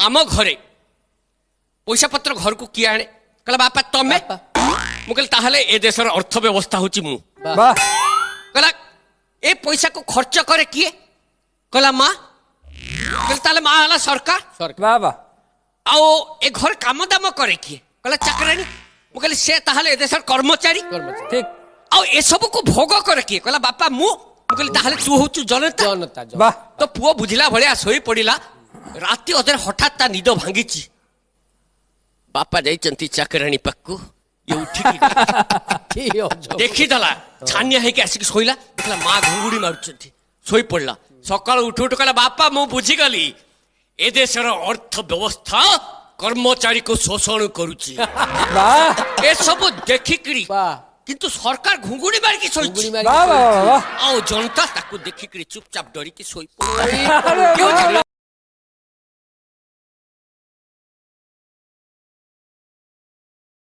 आम घरे पैसा पत्र घर को किए आने कहला बापा तमें मुझे ताहले ए देशर अर्थव्यवस्था हूँ मु कहला ए पैसा को खर्च करे किए कहला माँ कहले माँ है सरकार बाबा आओ ए घर काम दाम करे किए कहला चाकरानी मु कहली से ताहले ए देशर कर्मचारी ठीक आओ ए सब को भोग करे किए कहला बापा मु कहली ताहले तू हूँ जनता जनता वाह तो पुओ बुझिला भलिया सोई पड़िला राति अधर हठात ता निद भांगी बापा जाइचंती चाकराणी पाखु ये उठिकी देखीदेला छानिया है आसिक शोला देखला माँ घुंगुड़ी मारुचंती सोई पड़ला सकाळ उठु उठु कहला बापा मु बुझीगली ए देशर अर्थव्यवस्था कर्मचारी को शोषण करुची वाह ए सब देखिकरी वाह किंतु सरकार घुंगुड़ी मारिकी सोई वाह वाह आओ जनता ताकू देखिकरी चुपचाप डरिकी सोई अरे